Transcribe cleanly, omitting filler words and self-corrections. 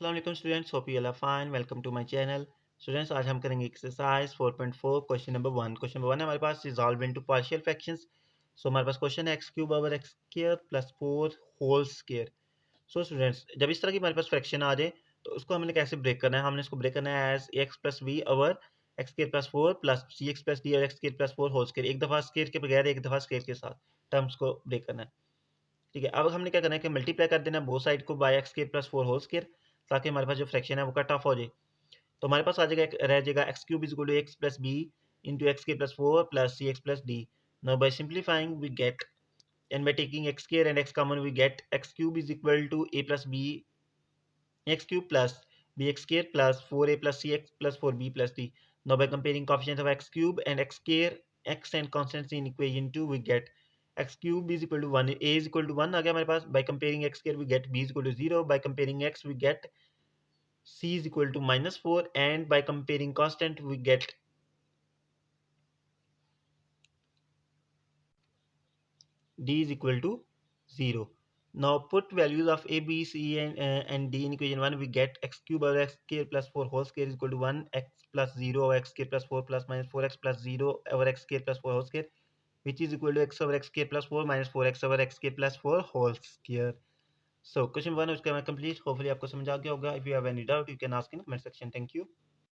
अस्सलाम वालेकुम students, hope you all are fine. Welcome to my channel. Students, आज हम करेंगे exercise 4.4 question number 1। Question number 1 है हमारे पास, resolve into partial fractions. So हमारे पास क्वेश्चन है x cube over x square plus 4 whole square. So students, जब इस तरह की हमारे पास फ्रैक्शन आ जाए तो उसको हमने कैसे ब्रेक करना है? हमने इसको ब्रेक करना है as x plus v over x square plus 4 plus C x plus D और x square plus 4 whole square. एक दफ़ा स्क्वायर के बगैर, एक दफ़ा स्क्वायर के साथ टर्म्स को ब्रेक करना है। ठीक है, अब हमने क्या करना है कि मल्टीप्लाई कर देना है बोथ साइड को by x square plus 4 whole square, ताकि हमारे पास जो फ्रैक्शन है वो कट ऑफ हो जाए। तो हमारे पास आ जाएगा, रह जाएगा x cube is equal to x plus B into x के plus 4 plus C x plus D. Now by simplifying we get, and by taking x square and x common we get x cube is equal to a plus b x cube plus bx square plus 4a plus cx plus 4b plus d. Now by comparing coefficients of x cube and x square, x and constants in equation 2, we get x cube is equal to 1, a is equal to 1 आ गया हमारे पास. By comparing x square we get b is equal to 0. By comparing x we get c is equal to minus 4, and by comparing constant we get d is equal to 0. Now put values of a, b, c and d in equation 1. We get x cube over x square plus 4 whole square is equal to 1, x plus 0 over x square plus 4 plus minus 4x plus 0 over x square plus 4 whole square, which is equal to x over x square plus 4 minus 4x over x square plus 4 whole square. So question 1 is complete. Hopefully आपको समझ आ गया होगा. If you have any doubt you can ask in comment section. Thank you.